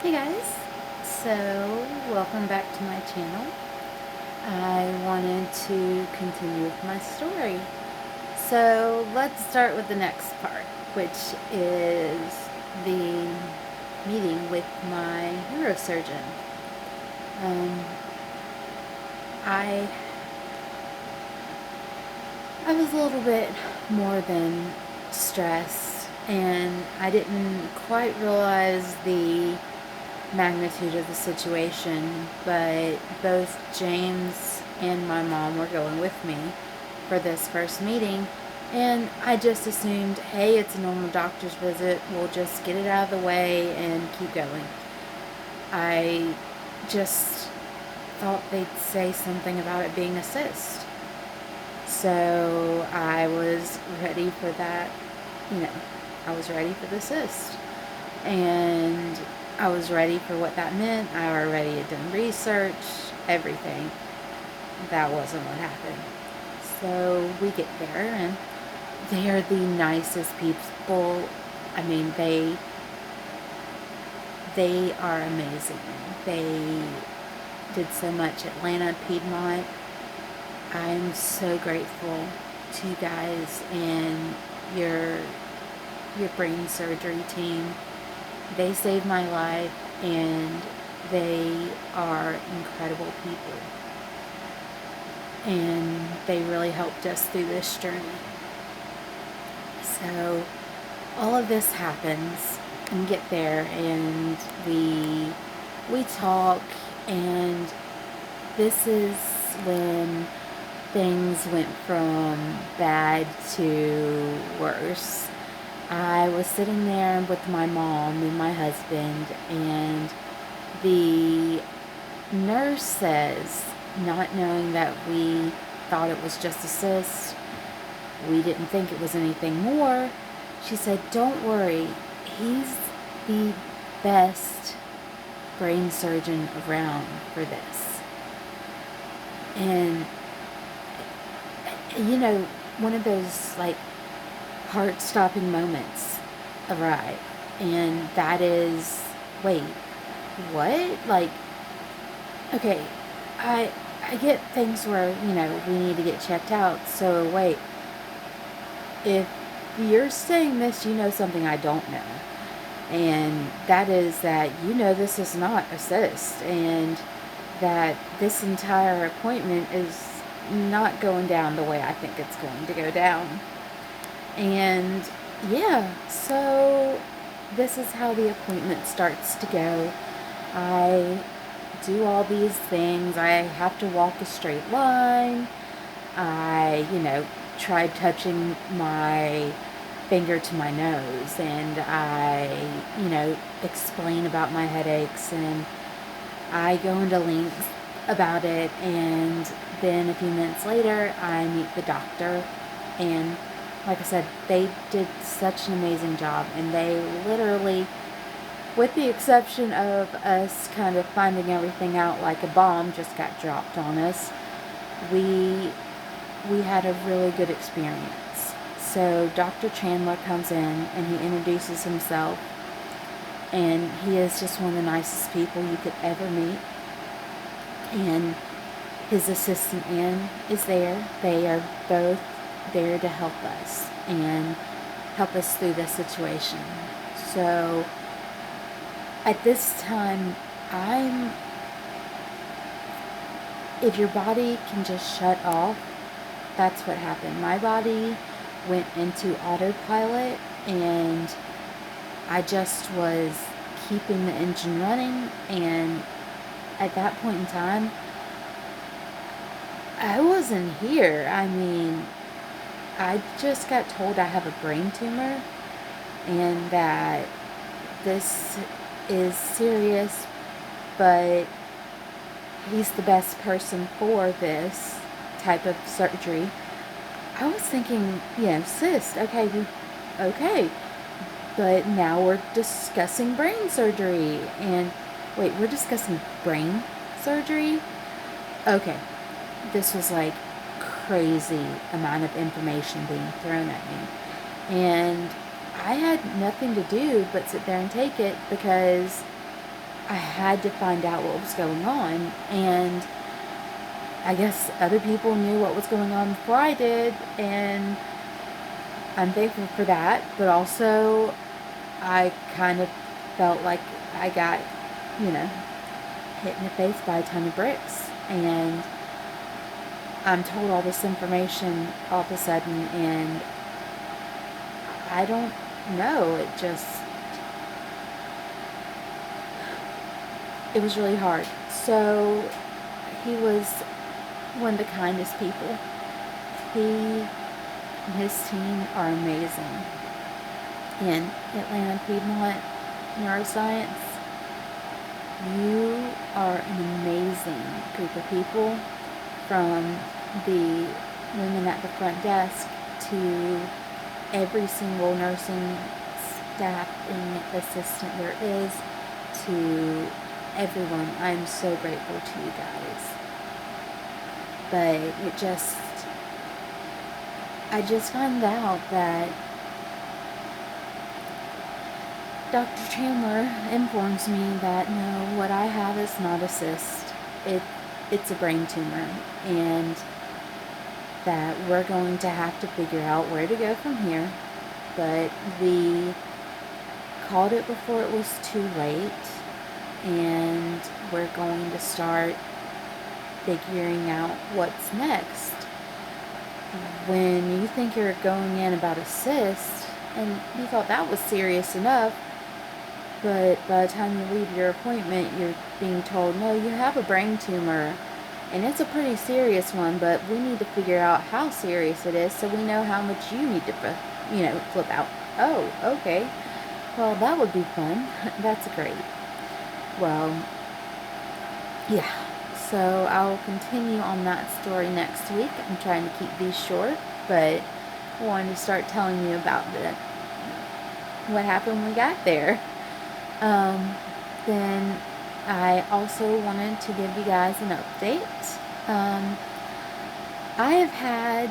Hey guys, so welcome back to my channel. I wanted to continue with my story. So let's start with the next part, which is the meeting with my neurosurgeon. Um, I I was a little bit more than stressed, and I didn't quite realize the magnitude of the situation, but both James and my mom were going with me for this first meeting, and I just assumed, hey, it's a normal doctor's visit, we'll just get it out of the way and keep going. I just thought they'd say something about it being a cyst. So I was ready for that, I was ready for the cyst. And I was ready for what that meant. I already had done research, everything. That wasn't what happened. So we get there, and they are the nicest people. I mean, they are amazing. They did so much. Atlanta, Piedmont. I'm so grateful to you guys and your brain surgery team. They saved my life, and they are incredible people. And they really helped us through this journey. So all of this happens, and we get there, and we talk, and this is when things went from bad to worse. I was sitting there with my mom and my husband, and the nurse says, not knowing that we thought it was just a cyst, we didn't think it was anything more, she said, don't worry, he's the best brain surgeon around for this. And, one of those, heart-stopping moments arrive, and that is, wait, what? Okay, I get things where, we need to get checked out, so wait, if you're saying this, you know something I don't know, and that is that this is not a cyst, and that this entire appointment is not going down the way I think it's going to go down. And yeah, so this is how the appointment starts to go. I do all these things. I have to walk a straight line. I, tried touching my finger to my nose, and I, explain about my headaches, and I go into lengths about it, and then a few minutes later, I meet the doctor, and like I said, they did such an amazing job, and they literally, with the exception of us kind of finding everything out like a bomb just got dropped on us, we had a really good experience. So Dr. Chandler comes in, and he introduces himself, and he is just one of the nicest people you could ever meet. And his assistant Ann is there. They are both there to help us and help us through this situation. So at this time, if your body can just shut off, that's what happened. My body went into autopilot, and I just was keeping the engine running, and at that point in time, I wasn't here. I mean, I just got told I have a brain tumor, and that this is serious, but he's the best person for this type of surgery. I was thinking, cyst, okay, but now we're discussing brain surgery, and wait, we're discussing brain surgery? Okay, this was like crazy amount of information being thrown at me, and I had nothing to do but sit there and take it, because I had to find out what was going on. And I guess other people knew what was going on before I did, and I'm thankful for that. But also, I kind of felt like I got, you know, hit in the face by a ton of bricks. And I'm told all this information all of a sudden, and I don't know. It was really hard. So, he was one of the kindest people. He and his team are amazing. In Atlanta Piedmont Neuroscience, you are an amazing group of people, from the women at the front desk to every single nursing staff and assistant there is, to everyone. I'm so grateful to you guys. But I just found out that Dr. Chandler informs me that no, what I have is not a cyst. It's a brain tumor, and that we're going to have to figure out where to go from here. But we called it before it was too late, and we're going to start figuring out what's next. When you think you're going in about a cyst, and you thought that was serious enough, but by the time you leave your appointment, you're being told, no, you have a brain tumor, and it's a pretty serious one, but we need to figure out how serious it is so we know how much you need to, flip out. Oh, okay. Well, that would be fun. That's great. Well, yeah. So I'll continue on that story next week. I'm trying to keep these short, but I wanted to start telling you about what happened when we got there. Then I also wanted to give you guys an update. I have had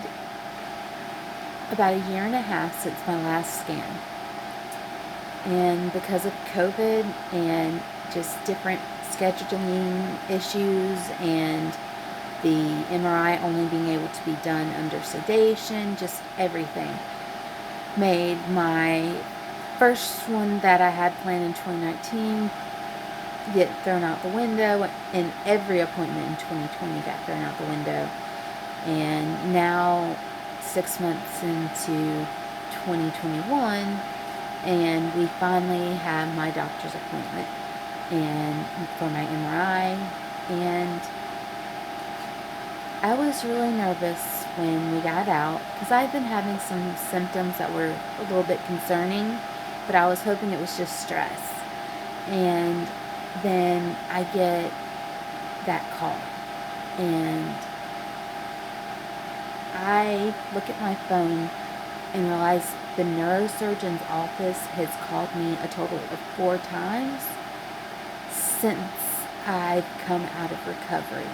about a year and a half since my last scan. And because of COVID and just different scheduling issues and the MRI only being able to be done under sedation, just everything made my first one that I had planned in 2019 get thrown out the window, and every appointment in 2020 got thrown out the window. And now, 6 months into 2021, and we finally have my doctor's appointment and for my MRI, and I was really nervous when we got out because I've been having some symptoms that were a little bit concerning, but I was hoping it was just stress. And then I get that call, and I look at my phone and realize the neurosurgeon's office has called me a total of 4 times since I've come out of recovery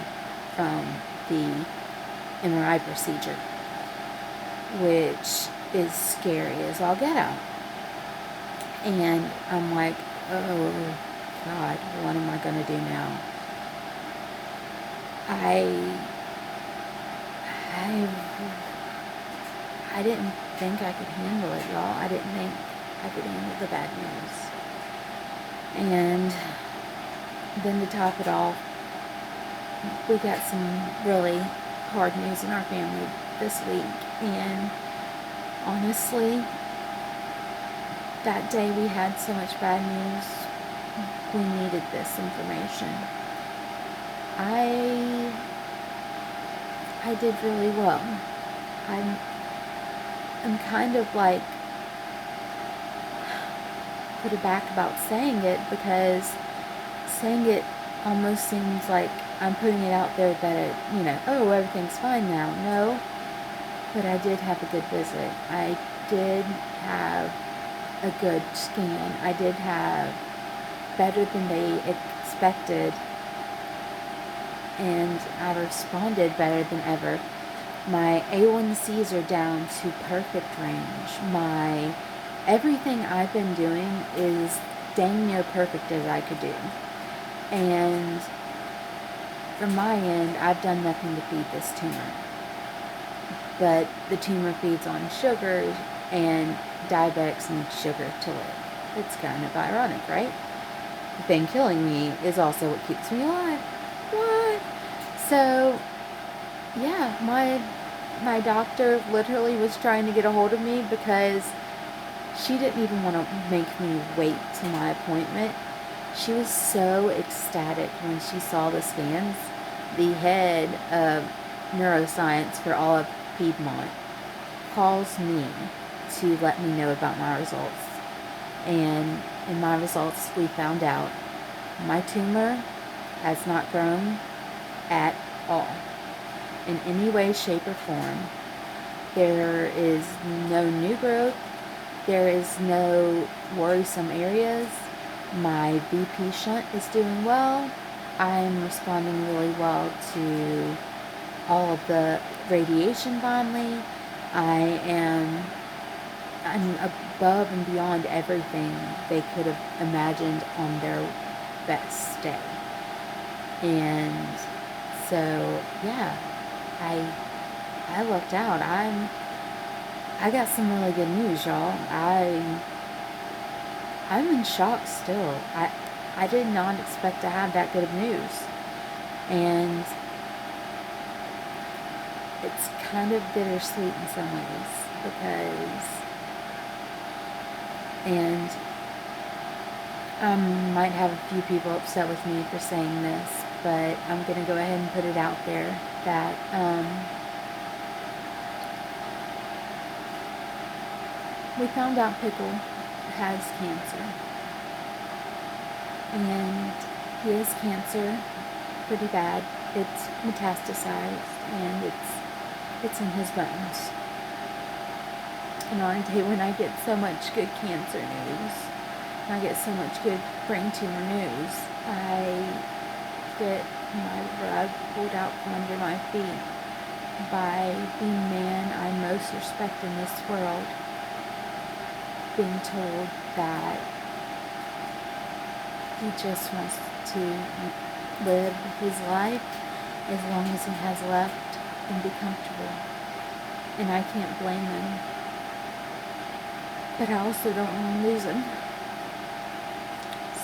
from the MRI procedure, which is scary as all get out. And I'm like, oh God, what am I going to do now? I didn't think I could handle it, y'all. I didn't think I could handle the bad news. And then to top it off, we got some really hard news in our family this week. And honestly, that day we had so much bad news, we needed this information. I did really well. I'm kind of like put aback about saying it, because saying it almost seems like I'm putting it out there that oh, everything's fine now. No, but I did have a good visit. I did have a good scan. I did have better than they expected, and I responded better than ever. My A1Cs are down to perfect range. Everything I've been doing is dang near perfect as I could do. And from my end, I've done nothing to feed this tumor. But the tumor feeds on sugars, and diabetics need sugar to live. It's kind of ironic, right? The thing killing me is also what keeps me alive. What? So, yeah, my doctor literally was trying to get a hold of me because she didn't even want to make me wait till my appointment. She was so ecstatic when she saw the scans. The head of neuroscience for all of Piedmont calls me to let me know about my results. And in my results, we found out my tumor has not grown at all in any way, shape, or form. There is no new growth. There is no worrisome areas. My BP shunt is doing well. I'm responding really well to all of the radiation finally. I'm above and beyond everything they could have imagined on their best day. And so, yeah, I lucked out. I got some really good news, y'all. I'm in shock still. I did not expect to have that good of news. And it's kind of bittersweet in some ways because, and I might have a few people upset with me for saying this, but I'm going to go ahead and put it out there that we found out Pickle has cancer. And he has cancer pretty bad. It's metastasized and it's in his bones. And on a day when I get so much good cancer news, and I get so much good brain tumor news, I get my rug pulled out from under my feet by the man I most respect in this world, being told that he just wants to live his life as long as he has left and be comfortable. And I can't blame him. But I also don't want to lose him.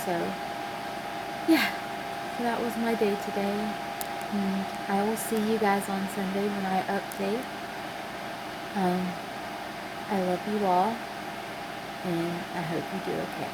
So, yeah. So that was my day today. And I will see you guys on Sunday when I update. I love you all. And I hope you do okay.